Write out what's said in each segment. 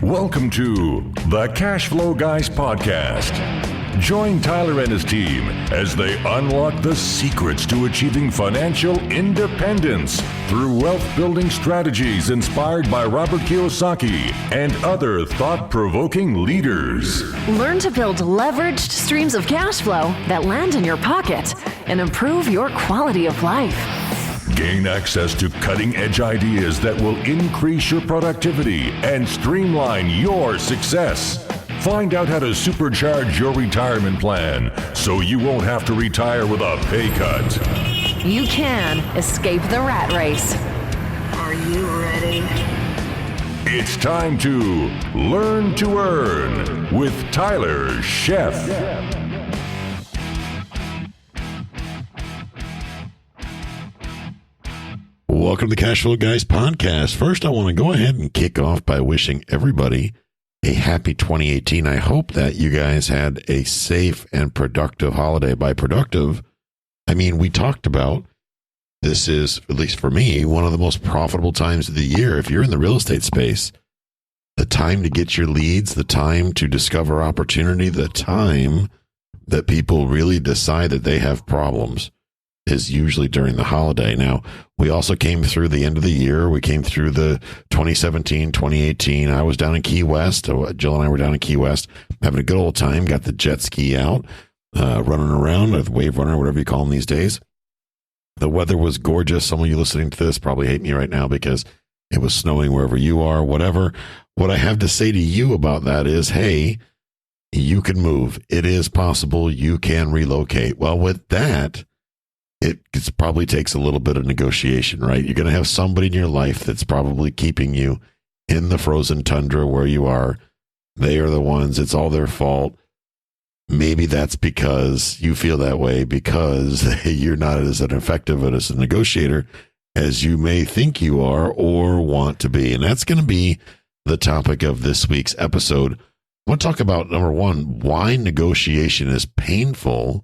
Welcome to the Cash Flow Guys podcast. Join Tyler and his team as they unlock the secrets to achieving financial independence through wealth-building strategies inspired by Robert Kiyosaki and other thought-provoking leaders. Learn to build leveraged streams of cash flow that land in your pocket and improve your quality of life. Gain access to cutting-edge ideas that will increase your productivity and streamline your success. Find out how to supercharge your retirement plan so you won't have to retire with a pay cut. You can escape the rat race. Are you ready? It's time to Learn to Earn with Tyler Sheff. Welcome to the Cash Flow Guys podcast. First, I want to go ahead and kick off by wishing everybody a happy 2018. I hope that you guys had a safe and productive holiday. By productive, I mean, we talked about this is, at least for me, one of the most profitable times of the year. If you're in the real estate space, the time to get your leads, the time to discover opportunity, the time that people really decide that they have problems is usually during the holiday. Now, we also came through the end of the year. We came through the 2017, 2018. I was down in Key West. Jill and I were down in Key West having a good old time. Got the jet ski out, running around, a wave runner, whatever you call them these days. The weather was gorgeous. Some of you listening to this probably hate me right now because it was snowing wherever you are, whatever. What I have to say to you about that is, hey, you can move. It is possible. You can relocate. Well, with that, it probably takes a little bit of negotiation, right? You're going to have somebody in your life that's probably keeping you in the frozen tundra where you are. They are the ones, it's all their fault. Maybe that's because you feel that way because you're not as effective as a negotiator as you may think you are or want to be. And that's going to be the topic of this week's episode. I want to talk about, number one, why negotiation is painful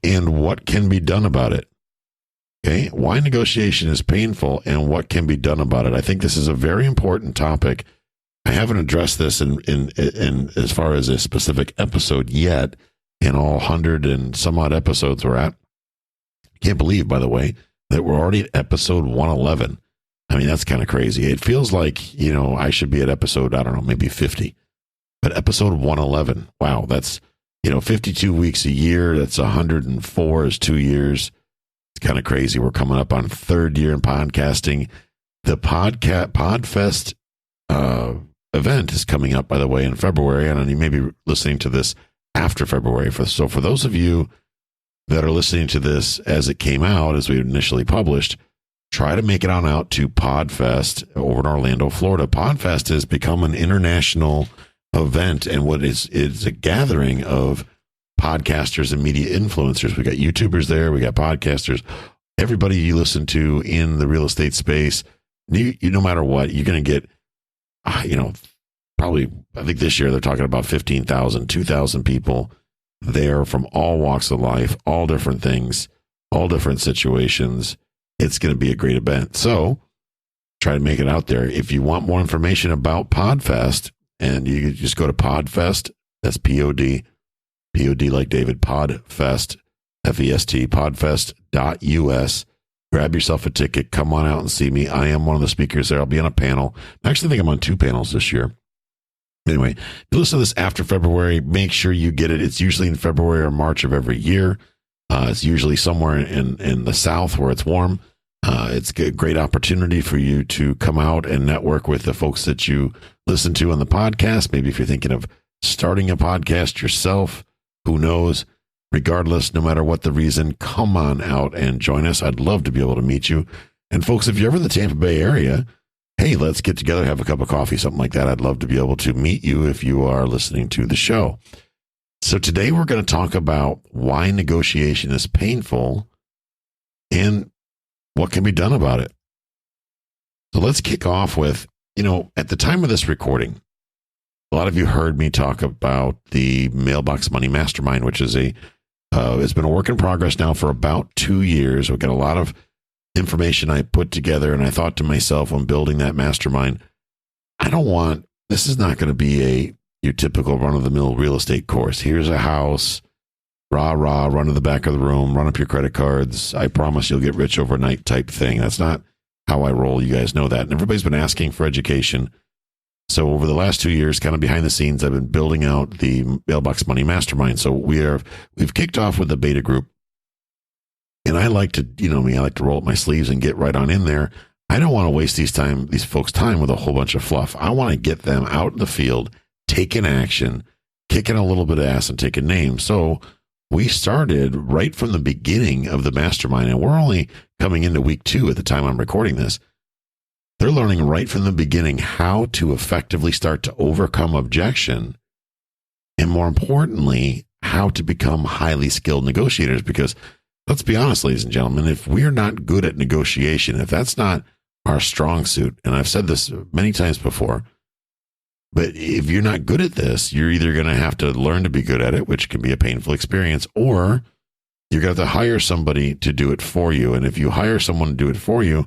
and what can be done about it. Okay, why negotiation is painful and what can be done about it. I think this is a very important topic. I haven't addressed this in as far as a specific episode yet in all 100 and some odd episodes we're at. I can't believe, by the way, that we're already at episode 111. I mean, that's kind of crazy. It feels like, I should be at episode, I don't know, maybe 50. But episode 111, wow, that's 52 weeks a year. That's 104 is 2 years. It's kind of crazy. We're coming up on third year in podcasting. The PodFest event is coming up, by the way, in February. And you may be listening to this after February. So for those of you that are listening to this as it came out, as we initially published, try to make it on out to PodFest over in Orlando, Florida. PodFest has become an international event, and what is a gathering of podcasters and media influencers. We got YouTubers there, we got podcasters, everybody you listen to in the real estate space. You no matter what, you're going to get, probably, I think this year they're talking about 15,000, 2,000 people there from all walks of life, all different things, all different situations. It's going to be a great event. So try to make it out there. If you want more information about PodFest, and you just go to PodFest, that's P-O-D like David, PodFest, F-E-S-T, podfest.us. Grab yourself a ticket. Come on out and see me. I am one of the speakers there. I'll be on a panel. I actually think I'm on 2 panels this year. Anyway, if you listen to this after February, make sure you get it. It's usually in February or March of every year. It's usually somewhere in the South where it's warm. It's a great opportunity for you to come out and network with the folks that you listen to on the podcast. Maybe if you're thinking of starting a podcast yourself, who knows? Regardless, no matter what the reason, come on out and join us. I'd love to be able to meet you. And folks, if you're ever in the Tampa Bay area, hey, let's get together, have a cup of coffee, something like that. I'd love to be able to meet you if you are listening to the show. So today we're going to talk about why negotiation is painful and what can be done about it. So let's kick off with, at the time of this recording, a lot of you heard me talk about the MailBox Money Mastermind, which is it's been a work in progress now for about 2 years. We've got a lot of information I put together, and I thought to myself when building that mastermind, I don't want this is not going to be your typical run-of-the-mill real estate course. Here's a house, rah, run to the back of the room, run up your credit cards. I promise you'll get rich overnight type thing. That's not how I roll. You guys know that. And everybody's been asking for education. So over the last 2 years, kind of behind the scenes, I've been building out the MailBox Money Mastermind. So we've kicked off with the beta group. And I like to, I like to roll up my sleeves and get right on in there. I don't want to waste these folks' time with a whole bunch of fluff. I want to get them out in the field, taking action, kicking a little bit of ass and taking names. So we started right from the beginning of the mastermind, and we're only coming into week 2 at the time I'm recording this. They're learning right from the beginning how to effectively start to overcome objection, and more importantly, how to become highly skilled negotiators. Because let's be honest, ladies and gentlemen, if we're not good at negotiation, if that's not our strong suit, and I've said this many times before, but if you're not good at this, you're either going to have to learn to be good at it, which can be a painful experience, or you're going to have to hire somebody to do it for you. And if you hire someone to do it for you,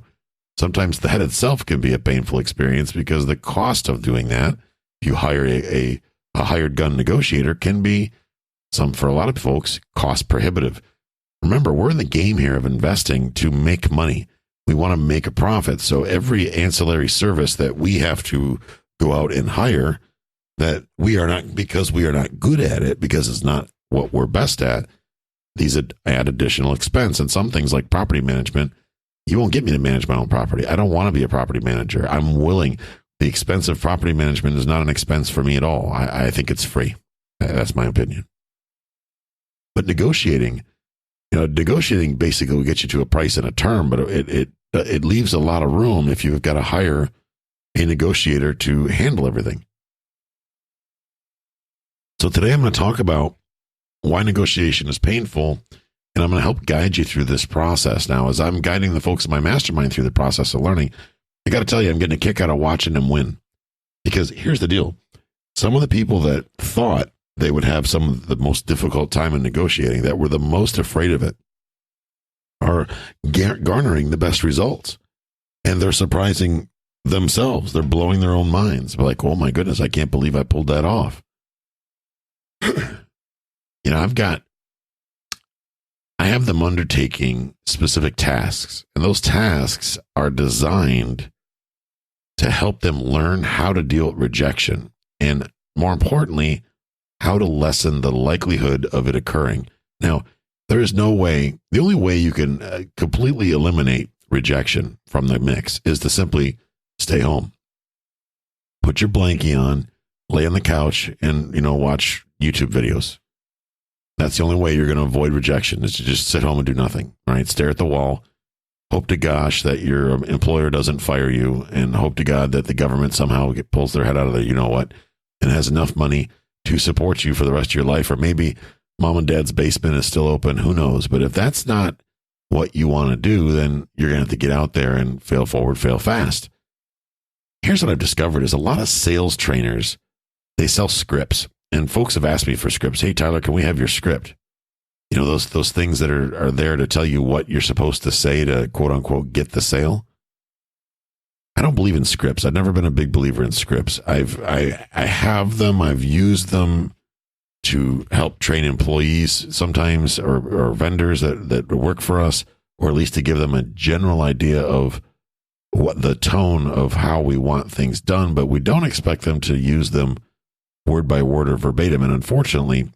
sometimes that itself can be a painful experience, because the cost of doing that, if you hire a hired gun negotiator, can be, for a lot of folks, cost prohibitive. Remember, we're in the game here of investing to make money. We want to make a profit. So every ancillary service that we have to go out and hire, that we are not, because we are not good at it, because it's not what we're best at, these add additional expense. And some things like property management, you won't get me to manage my own property. I don't want to be a property manager. I'm willing. The expense of property management is not an expense for me at all. I think it's free. That's my opinion. But negotiating basically will get you to a price and a term, but it leaves a lot of room if you've got to hire a negotiator to handle everything. So today I'm going to talk about why negotiation is painful, and I'm going to help guide you through this process. Now, as I'm guiding the folks in my mastermind through the process of learning, I got to tell you, I'm getting a kick out of watching them win. Because here's the deal. Some of the people that thought they would have some of the most difficult time in negotiating, that were the most afraid of it, are garnering the best results. And they're surprising themselves. They're blowing their own minds. They're like, oh my goodness, I can't believe I pulled that off. I have them undertaking specific tasks, and those tasks are designed to help them learn how to deal with rejection, and more importantly, how to lessen the likelihood of it occurring. Now, there is no way, the only way you can completely eliminate rejection from the mix is to simply stay home. Put your blankie on, lay on the couch, and, watch YouTube videos. That's the only way you're going to avoid rejection, is to just sit home and do nothing, right? Stare at the wall, hope to gosh that your employer doesn't fire you, and hope to God that the government somehow pulls their head out of the and has enough money to support you for the rest of your life. Or maybe mom and dad's basement is still open, who knows? But if that's not what you want to do, then you're going to have to get out there and fail forward, fail fast. Here's what I've discovered is a lot of sales trainers, they sell scripts. And folks have asked me for scripts. Hey, Tyler, can we have your script? Those things that are there to tell you what you're supposed to say to, quote unquote, get the sale. I don't believe in scripts. I've never been a big believer in scripts. I have them. I've used them to help train employees sometimes, or vendors that work for us, or at least to give them a general idea of what the tone of how we want things done. But we don't expect them to use them word by word or verbatim. And unfortunately,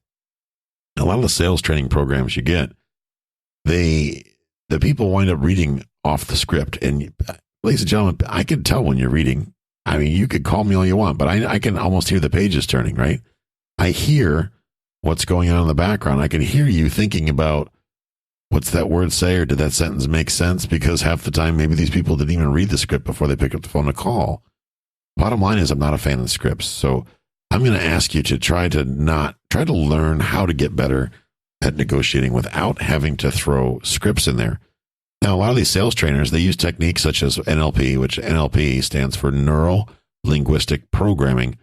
a lot of the sales training programs you get, the people wind up reading off the script. And ladies and gentlemen, I can tell when you're reading. I mean, you could call me all you want, but I can almost hear the pages turning, right? I hear what's going on in the background. I can hear you thinking about, what's that word say, or did that sentence make sense? Because half the time, maybe these people didn't even read the script before they pick up the phone to call. Bottom line is, I'm not a fan of the scripts. So I'm going to ask you to try to learn how to get better at negotiating without having to throw scripts in there. Now, a lot of these sales trainers, they use techniques such as NLP, which NLP stands for Neuro Linguistic Programming.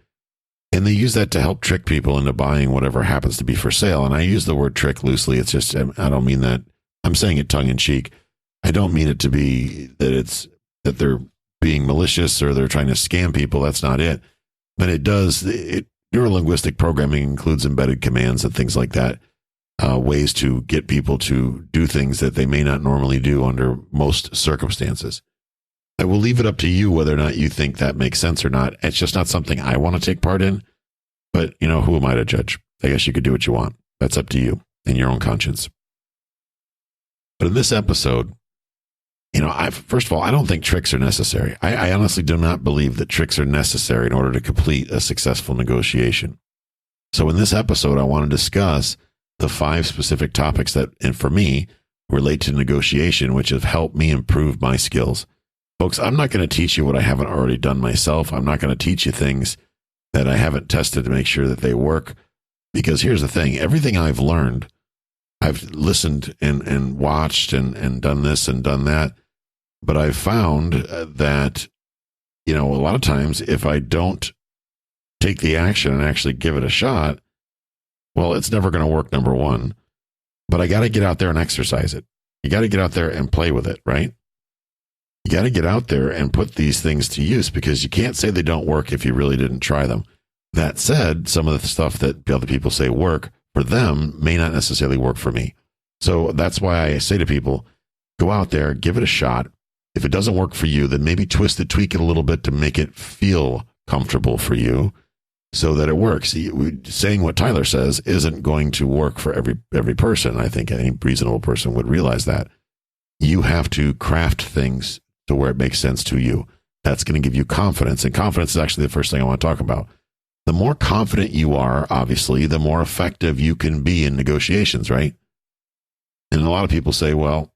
And they use that to help trick people into buying whatever happens to be for sale. And I use the word trick loosely. It's just, I don't mean that. I'm saying it tongue in cheek. I don't mean it to be that they're being malicious or they're trying to scam people. That's not it. but neurolinguistic programming includes embedded commands and things like that, ways to get people to do things that they may not normally do under most circumstances. I will leave it up to you whether or not you think that makes sense or not. It's just not something I want to take part in, but who am I to judge? I guess you could do what you want. That's up to you and your own conscience. But in this episode, first of all, I don't think tricks are necessary. I honestly do not believe that tricks are necessary in order to complete a successful negotiation. So in this episode, I want to discuss the 5 specific topics that, and for me, relate to negotiation, which have helped me improve my skills. Folks, I'm not going to teach you what I haven't already done myself. I'm not going to teach you things that I haven't tested to make sure that they work. Because here's the thing, everything I've learned, I've listened and watched and done this and done that. But I've found that, a lot of times if I don't take the action and actually give it a shot, well, it's never going to work, number one. But I got to get out there and exercise it. You got to get out there and play with it, right? You got to get out there and put these things to use because you can't say they don't work if you really didn't try them. That said, some of the stuff that other people say work for them may not necessarily work for me. So that's why I say to people, go out there, give it a shot. If it doesn't work for you, then maybe twist it, tweak it a little bit to make it feel comfortable for you so that it works. Saying what Tyler says isn't going to work for every person. I think any reasonable person would realize that. You have to craft things to where it makes sense to you. That's going to give you confidence. And confidence is actually the first thing I want to talk about. The more confident you are, obviously, the more effective you can be in negotiations, right? And a lot of people say, well,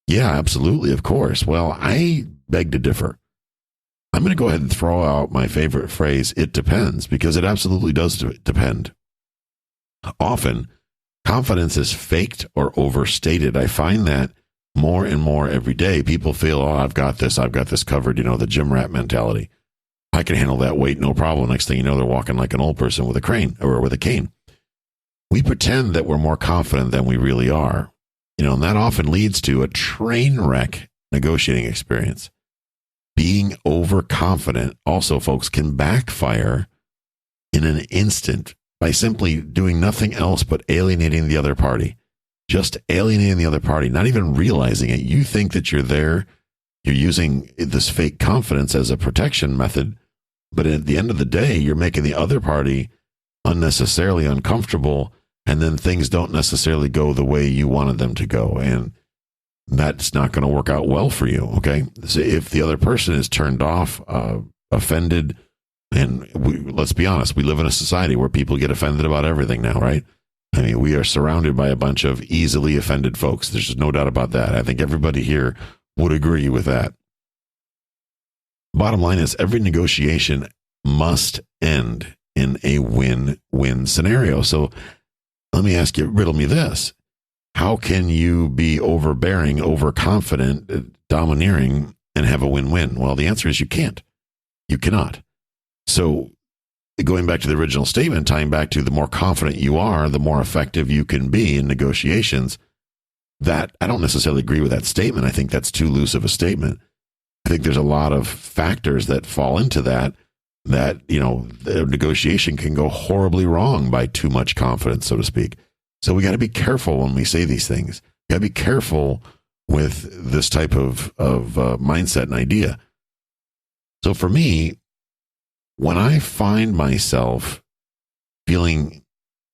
yeah, absolutely, of course. Well, I beg to differ. I'm going to go ahead and throw out my favorite phrase, it depends, because it absolutely does depend. Often, confidence is faked or overstated. I find that more and more every day. People feel, oh, I've got this covered, the gym rat mentality. I can handle that weight, no problem. Next thing you know, they're walking like an old person with a crane or with a cane. We pretend that we're more confident than we really are. And that often leads to a train wreck negotiating experience. Being overconfident also, folks, can backfire in an instant by simply doing nothing else but alienating the other party. Just alienating the other party, not even realizing it. You think that you're there. You're using this fake confidence as a protection method. But at the end of the day, you're making the other party unnecessarily uncomfortable. And then things don't necessarily go the way you wanted them to go. And that's not going to work out well for you, okay? So if the other person is turned off, offended, and let's be honest, we live in a society where people get offended about everything now, right? I mean, we are surrounded by a bunch of easily offended folks. There's no doubt about that. I think everybody here would agree with that. Bottom line is every negotiation must end in a win-win scenario. So let me ask you, riddle me this. How can you be overbearing, overconfident, domineering, and have a win-win? Well, the answer is you can't. You cannot. So going back to the original statement, tying back to the more confident you are, the more effective you can be in negotiations. That I don't necessarily agree with that statement. I think that's too loose of a statement. I think there's a lot of factors that fall into that, the negotiation can go horribly wrong by too much confidence, so to speak. So we got to be careful when we say these things. You got to be careful with this type of mindset and idea. So for me, when I find myself feeling,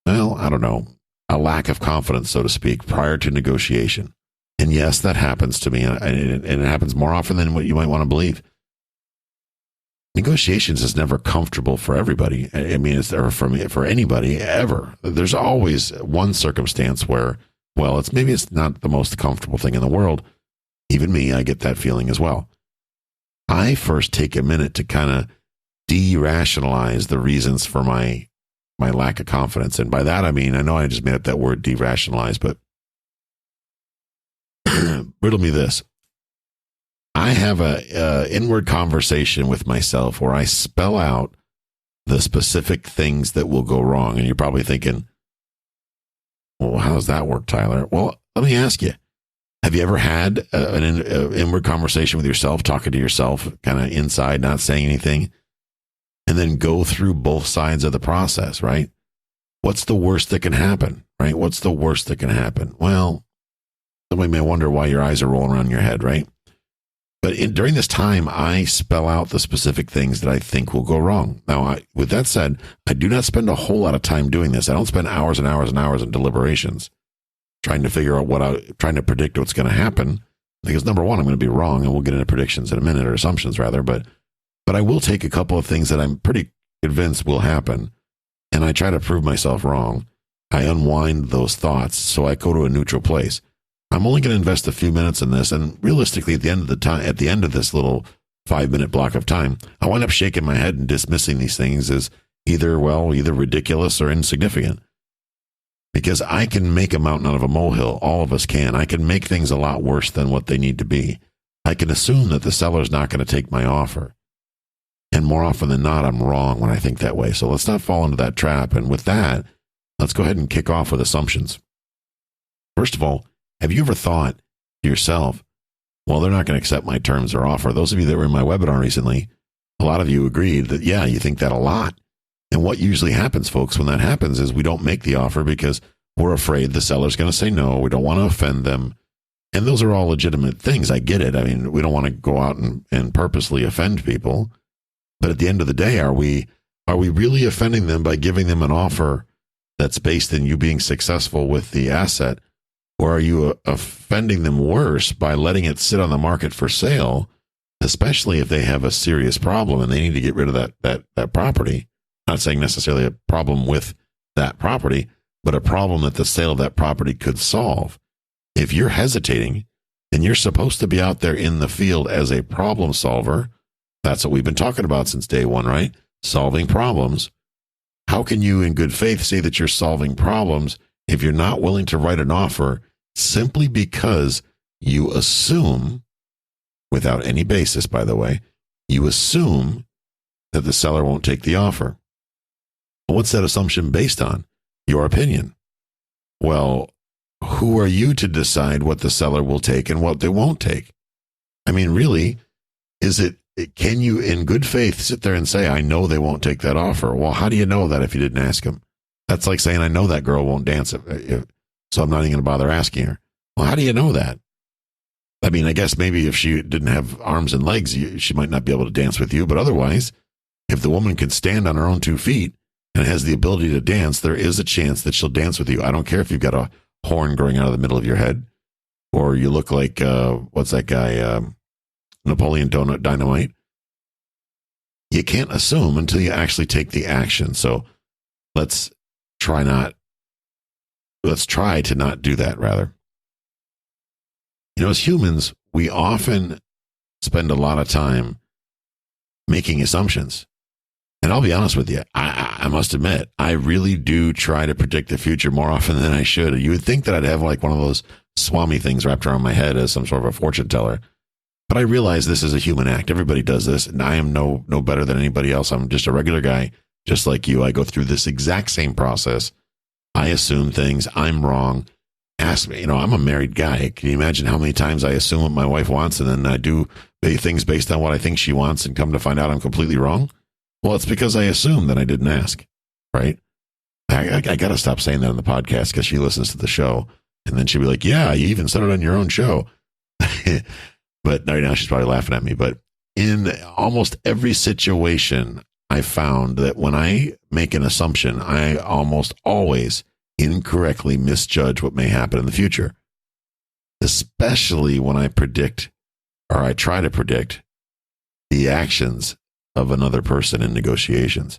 well, I don't know, a lack of confidence, so to speak, prior to negotiation, and yes, that happens to me, and it happens more often than what you might want to believe. Negotiations is never comfortable for everybody. I mean, it's never for anybody ever. There's always one circumstance where, well, it's not the most comfortable thing in the world. Even me, I get that feeling as well. I first take a minute to kind of de-rationalize the reasons for my lack of confidence. And by that, I mean, I know I just made up that word de-rationalize, but riddle me this. I have a inward conversation with myself where I spell out the specific things that will go wrong. And you're probably thinking, well, how does that work, Tyler? Well, let me ask you, have you ever had an inward conversation with yourself, talking to yourself, kind of inside, not saying anything? and then go through both sides of the process, right? What's the worst that can happen, right? What's the worst that can happen? Well, somebody may wonder why your eyes are rolling around your head, right? But during this time, I spell out the specific things that I think will go wrong. Now, with that said, I do not spend a whole lot of time doing this. I don't spend hours and hours and hours in deliberations trying to figure out trying to predict what's going to happen. Because number one, I'm going to be wrong, and we'll get into predictions in a minute, or assumptions rather. But I will take a couple of things that I'm pretty convinced will happen, and I try to prove myself wrong. I unwind those thoughts, so I go to a neutral place. I'm only going to invest a few minutes in this, and realistically, at the end of this little 5-minute block of time, I wind up shaking my head and dismissing these things as either ridiculous or insignificant. Because I can make a mountain out of a molehill. All of us can. I can make things a lot worse than what they need to be. I can assume that the seller's not going to take my offer. And more often than not, I'm wrong when I think that way. So let's not fall into that trap. And with that, let's go ahead and kick off with assumptions. First of all, have you ever thought to yourself, well, they're not going to accept my terms or offer? Those of you that were in my webinar recently, a lot of you agreed that, yeah, you think that a lot. And what usually happens, folks, when that happens is we don't make the offer because we're afraid the seller's going to say no. We don't want to offend them. And those are all legitimate things. I get it. I mean, we don't want to go out and purposely offend people. But at the end of the day, are we really offending them by giving them an offer that's based in you being successful with the asset? Or are you offending them worse by letting it sit on the market for sale, especially if they have a serious problem and they need to get rid of that property? Not saying necessarily a problem with that property, but a problem that the sale of that property could solve. If you're hesitating and you're supposed to be out there in the field as a problem solver, that's what we've been talking about since day one, right? Solving problems. How can you in good faith say that you're solving problems if you're not willing to write an offer simply because you assume, without any basis, by the way, you assume that the seller won't take the offer? What's that assumption based on? Your opinion. Well, who are you to decide what the seller will take and what they won't take? I mean, really, can you in good faith sit there and say, I know they won't take that offer? Well, how do you know that if you didn't ask them? That's like saying, I know that girl won't dance, so I'm not even going to bother asking her. Well, how do you know that? I mean, I guess maybe if she didn't have arms and legs, she might not be able to dance with you. But otherwise, if the woman can stand on her own 2 feet and has the ability to dance, there is a chance that she'll dance with you. I don't care if you've got a horn growing out of the middle of your head, or you look like, what's that guy, Napoleon Dynamite. You can't assume until you actually take the action. So let's try to not do that, rather. You know, as humans, we often spend a lot of time making assumptions. And I'll be honest with you, I must admit, I really do try to predict the future more often than I should. You would think that I'd have like one of those Swami things wrapped around my head as some sort of a fortune teller. But I realize this is a human act. Everybody does this, and I am no better than anybody else. I'm just a regular guy, just like you. I go through this exact same process. I assume things. I'm wrong. Ask me, I'm a married guy. Can you imagine how many times I assume what my wife wants, and then I do things based on what I think she wants, and come to find out I'm completely wrong? Well, it's because I assumed that I didn't ask, right? I got to stop saying that on the podcast because she listens to the show, and then she'll be like, yeah, you even said it on your own show. But right now she's probably laughing at me. But in almost every situation, I found that when I make an assumption, I almost always incorrectly misjudge what may happen in the future, especially when I predict, or I try to predict, the actions of another person in negotiations.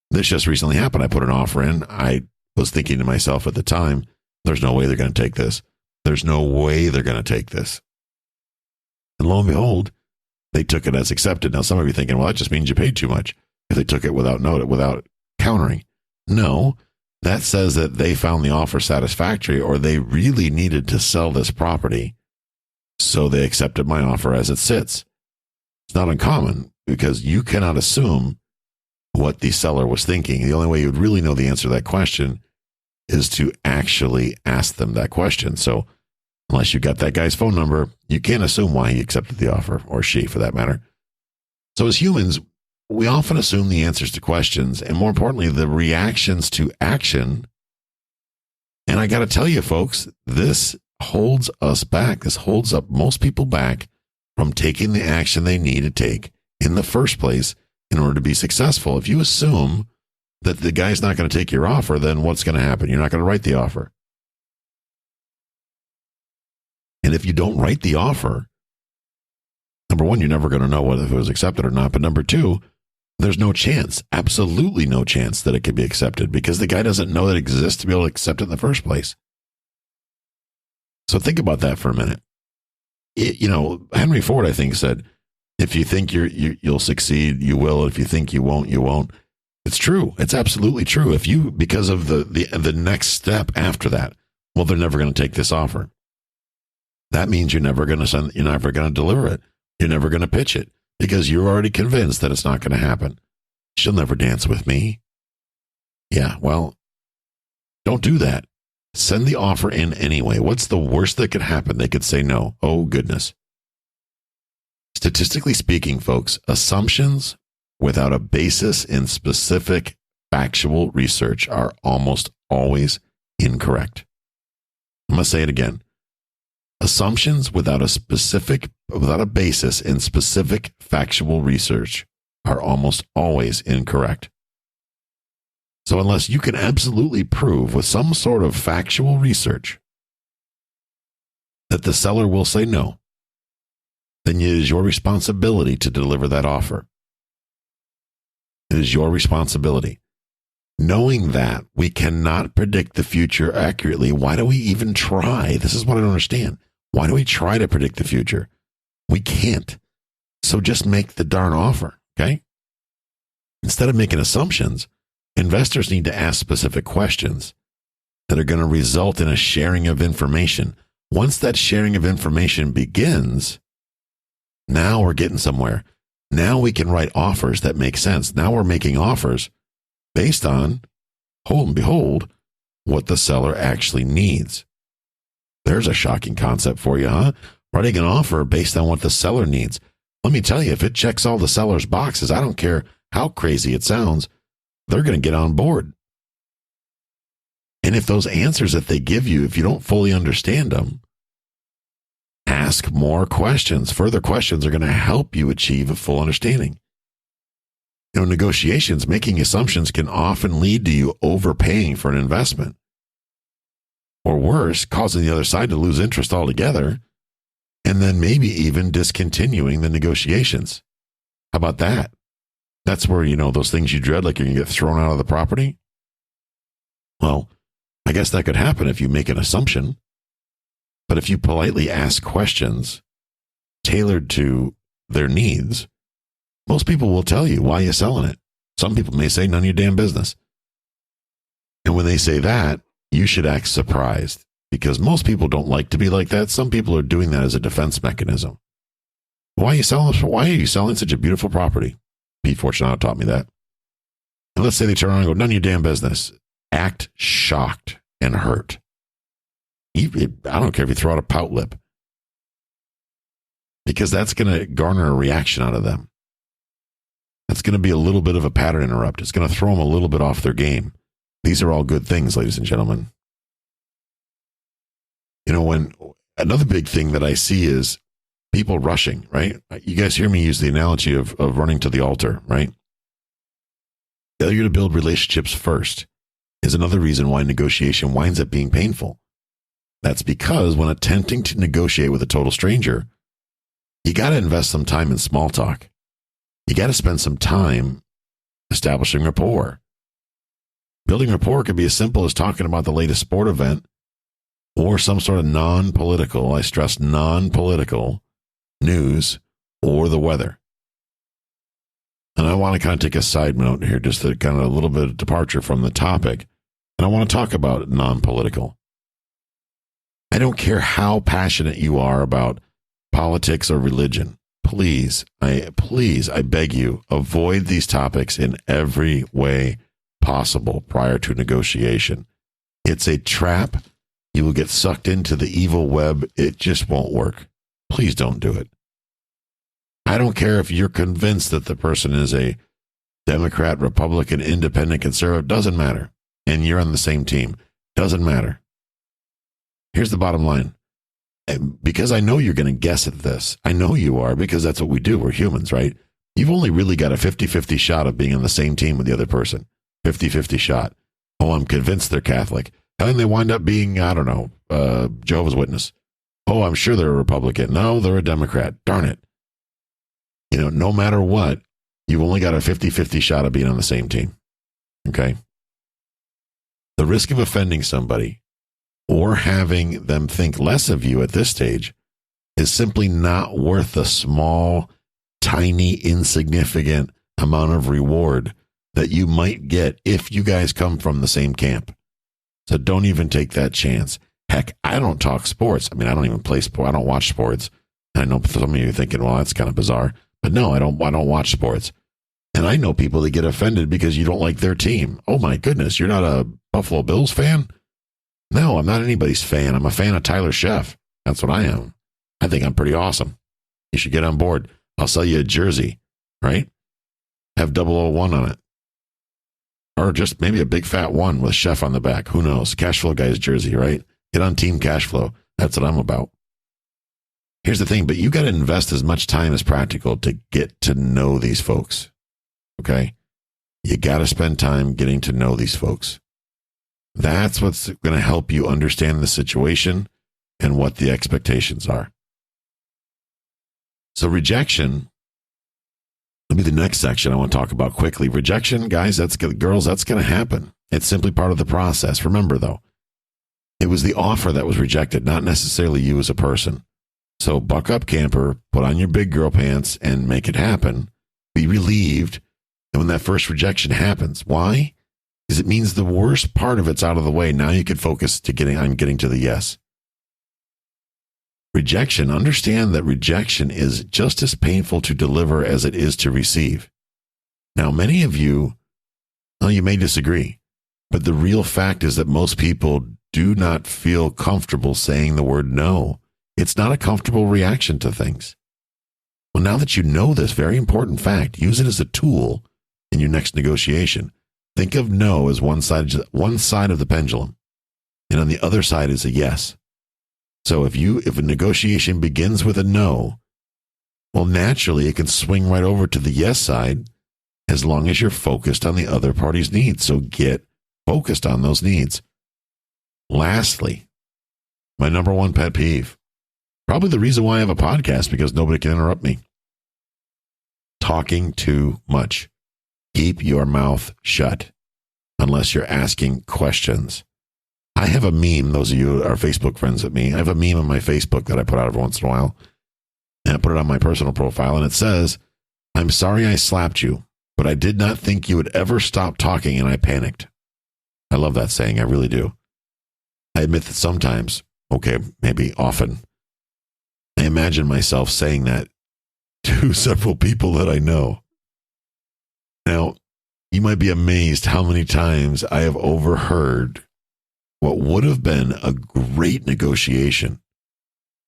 This just recently happened. I put an offer in. I was thinking to myself at the time, there's no way they're going to take this. There's no way they're going to take this. And lo and behold, they took it as accepted. Now, some of you are thinking, well, that just means you paid too much if they took it without countering. No, that says that they found the offer satisfactory, or they really needed to sell this property, so they accepted my offer as it sits. It's not uncommon, because you cannot assume what the seller was thinking. The only way you would really know the answer to that question is to actually ask them that question. So unless you got that guy's phone number, you can't assume why he accepted the offer, or she for that matter. So as humans, we often assume the answers to questions and, more importantly, the reactions to action. And I got to tell you, folks, this holds us back. This holds up most people back from taking the action they need to take in the first place in order to be successful. If you assume that the guy's not going to take your offer, then what's going to happen? You're not going to write the offer. And if you don't write the offer, number one, you're never going to know whether it was accepted or not. But number two, there's no chance, absolutely no chance that it can be accepted because the guy doesn't know that it exists to be able to accept it in the first place. So think about that for a minute. Henry Ford, I think, said, if you think you'll succeed, you will. If you think you won't, you won't. It's true. It's absolutely true. If you, because of the next step after that, well, they're never going to take this offer. That means you're never going to deliver it. You're never going to pitch it because you're already convinced that it's not going to happen. She'll never dance with me. Yeah, well, don't do that. Send the offer in anyway. What's the worst that could happen? They could say no. Oh, goodness. Statistically speaking, folks, assumptions without a basis in specific factual research are almost always incorrect. I'm going to say it again. Assumptions without a basis in specific factual research are almost always incorrect. So unless you can absolutely prove with some sort of factual research that the seller will say no, then it is your responsibility to deliver that offer. It is your responsibility. Knowing that we cannot predict the future accurately, why do we even try? This is what I don't understand. Why do we try to predict the future? We can't. So just make the darn offer, okay? Instead of making assumptions, investors need to ask specific questions that are going to result in a sharing of information. Once that sharing of information begins, now we're getting somewhere. Now we can write offers that make sense. Now we're making offers based on, hold and behold, what the seller actually needs. There's a shocking concept for you, huh? Writing an offer based on what the seller needs. Let me tell you, if it checks all the seller's boxes, I don't care how crazy it sounds, they're going to get on board. And if those answers that they give you, if you don't fully understand them, ask more questions. Further questions are going to help you achieve a full understanding. Negotiations, making assumptions can often lead to you overpaying for an investment. Or worse, causing the other side to lose interest altogether, and then maybe even discontinuing the negotiations. How about that? That's where, those things you dread, like you're going to get thrown out of the property. Well, I guess that could happen if you make an assumption. But if you politely ask questions tailored to their needs, most people will tell you why you're selling it. Some people may say, none of your damn business. And when they say that, you should act surprised because most people don't like to be like that. Some people are doing that as a defense mechanism. Why are you selling such a beautiful property? Pete Fortunato taught me that. And let's say they turn around and go, none of your damn business. Act shocked and hurt. I don't care if you throw out a pout lip. Because that's going to garner a reaction out of them. That's going to be a little bit of a pattern interrupt. It's going to throw them a little bit off their game. These are all good things, ladies and gentlemen. When another big thing that I see is people rushing, right? You guys hear me use the analogy of running to the altar, right? Failure to build relationships first is another reason why negotiation winds up being painful. That's because when attempting to negotiate with a total stranger, you got to invest some time in small talk. You got to spend some time establishing rapport. Building rapport could be as simple as talking about the latest sport event or some sort of non-political, I stress non-political, news or the weather. And I want to kind of take a side note here, just to kind of a little bit of departure from the topic. And I want to talk about non-political. I don't care how passionate you are about politics or religion. Please, I beg you, avoid these topics in every way possible prior to negotiation. It's a trap. You will get sucked into the evil web. It just won't work. Please don't do it. I don't care if you're convinced that the person is a Democrat, Republican, Independent, Conservative, doesn't matter. And you're on the same team. Doesn't matter. Here's the bottom line. Because I know you're going to guess at this. I know you are, because that's what we do. We're humans, right? You've only really got a 50-50 shot of being on the same team with the other person. 50-50 shot. Oh, I'm convinced they're Catholic. And then they wind up being, I don't know, Jehovah's Witness. Oh, I'm sure they're a Republican. No, they're a Democrat. Darn it. You know, no matter what, you've only got a 50-50 shot of being on the same team. Okay? The risk of offending somebody or having them think less of you at this stage is simply not worth the small, tiny, insignificant amount of reward that you might get if you guys come from the same camp. So don't even take that chance. Heck, I don't talk sports. I mean, I don't even play sport. I don't watch sports. I know some of you are thinking, well, that's kind of bizarre. But no, I don't watch sports. And I know people that get offended because you don't like their team. Oh my goodness, you're not a Buffalo Bills fan? No, I'm not anybody's fan. I'm a fan of Tyler Sheff. That's what I am. I think I'm pretty awesome. You should get on board. I'll sell you a jersey, right? Have 001 on it. Or just maybe a big fat one with Chef on the back. Who knows? Cashflow Guy's jersey, right? Get on Team Cashflow. That's what I'm about. Here's the thing, but you got to invest as much time as practical to get to know these folks. Okay? You got to spend time getting to know these folks. That's what's going to help you understand the situation and what the expectations are. So rejection, let me the next section I want to talk about quickly. Rejection, guys, girls, that's going to happen. It's simply part of the process. Remember, though, it was the offer that was rejected, not necessarily you as a person. So buck up, camper, put on your big girl pants and make it happen. Be relieved. And when that first rejection happens, why? Because it means the worst part of it's out of the way. Now you can focus on getting to the yes. Rejection, understand that rejection is just as painful to deliver as it is to receive. Now, many of you, well, you may disagree, but the real fact is that most people do not feel comfortable saying the word no. It's not a comfortable reaction to things. Well, now that you know this very important fact, use it as a tool in your next negotiation. Think of no as one side of the pendulum, and on the other side is a yes. So if a negotiation begins with a no, well, naturally it can swing right over to the yes side as long as you're focused on the other party's needs. So get focused on those needs. Lastly, my number one pet peeve, probably the reason why I have a podcast, because nobody can interrupt me. Talking too much. Keep your mouth shut unless you're asking questions. I have a meme, those of you who are Facebook friends with me, I have a meme on my Facebook that I put out every once in a while, and I put it on my personal profile, and it says, "I'm sorry I slapped you, but I did not think you would ever stop talking, and I panicked." I love that saying, I really do. I admit that sometimes, okay, maybe often, I imagine myself saying that to several people that I know. Now, you might be amazed how many times I have overheard what would have been a great negotiation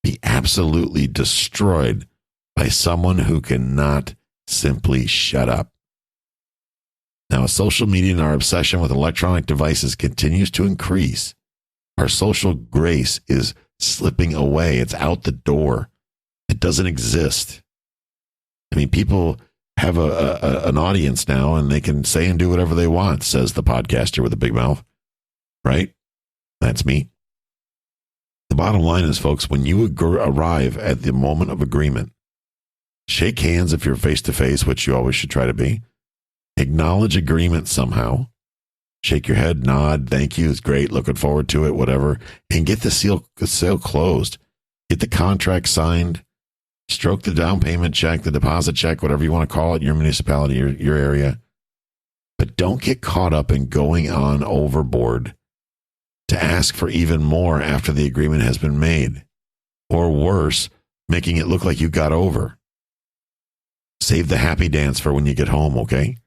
be absolutely destroyed by someone who cannot simply shut up. Now, as social media and our obsession with electronic devices continues to increase, our social grace is slipping away. It's out the door. It doesn't exist. I mean, people have an audience now, and they can say and do whatever they want, says the podcaster with a big mouth, right? That's me. The bottom line is, folks, when you arrive at the moment of agreement, shake hands if you're face-to-face, which you always should try to be. Acknowledge agreement somehow. Shake your head, nod, thank you, it's great, looking forward to it, whatever, and get the sale closed. Get the contract signed. Stroke the down payment check, the deposit check, whatever you want to call it, your municipality, your area. But don't get caught up in going on overboard to ask for even more after the agreement has been made. Or worse, making it look like you got over. Save the happy dance for when you get home, okay?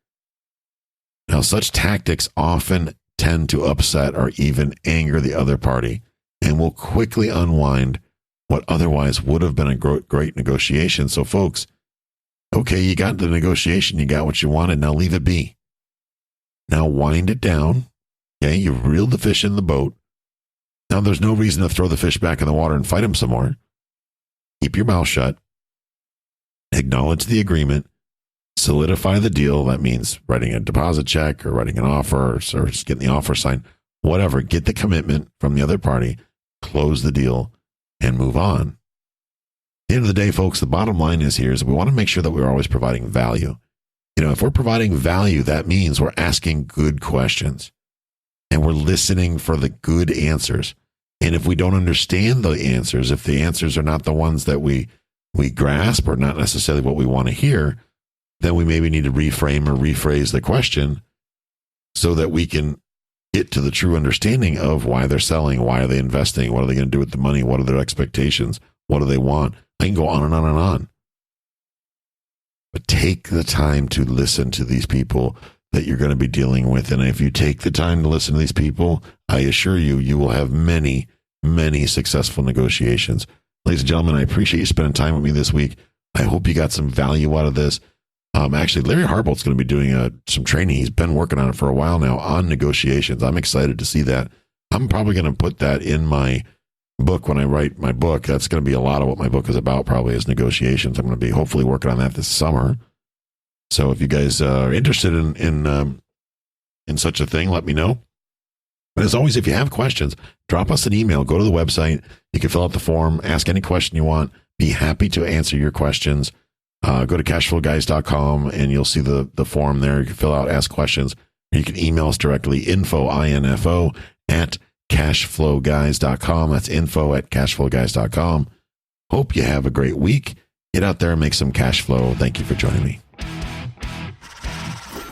Now, such tactics often tend to upset or even anger the other party and will quickly unwind what otherwise would have been a great negotiation. So, folks, Okay, you got the negotiation, you got what you wanted, now leave it be. Now wind it down. Okay, you've reeled the fish in the boat. Now there's no reason to throw the fish back in the water and fight him some more. Keep your mouth shut. Acknowledge the agreement. Solidify the deal. That means writing a deposit check or writing an offer or just getting the offer signed. Whatever. Get the commitment from the other party. Close the deal and move on. At the end of the day, folks, the bottom line is we want to make sure that we're always providing value. If we're providing value, that means we're asking good questions and we're listening for the good answers. And if we don't understand the answers, if the answers are not the ones that we grasp or not necessarily what we want to hear, then we maybe need to reframe or rephrase the question so that we can get to the true understanding of why they're selling, why are they investing, what are they going to do with the money, what are their expectations, what do they want. I can go on and on and on. But take the time to listen to these people that you're going to be dealing with. And if you take the time to listen to these people, I assure you, you will have many, many successful negotiations. Ladies and gentlemen, I appreciate you spending time with me this week. I hope you got some value out of this. Actually, Larry Harbolt's going to be doing some training. He's been working on it for a while now on negotiations. I'm excited to see that. I'm probably going to put that in my book when I write my book. That's going to be a lot of what my book is about, probably, is negotiations. I'm going to be hopefully working on that this summer. So if you guys are interested in such a thing, let me know. But as always, if you have questions, drop us an email. Go to the website. You can fill out the form. Ask any question you want. Be happy to answer your questions. Go to cashflowguys.com and you'll see the form there. You can fill out, ask questions. You can email us directly, info at cashflowguys.com. That's info at cashflowguys.com. Hope you have a great week. Get out there and make some cash flow. Thank you for joining me.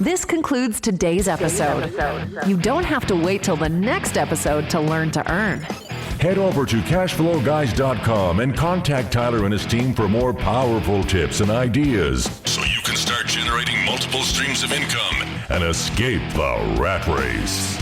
This concludes today's episode. You don't have to wait till the next episode to learn to earn. Head over to cashflowguys.com and contact Tyler and his team for more powerful tips and ideas so you can start generating multiple streams of income and escape the rat race.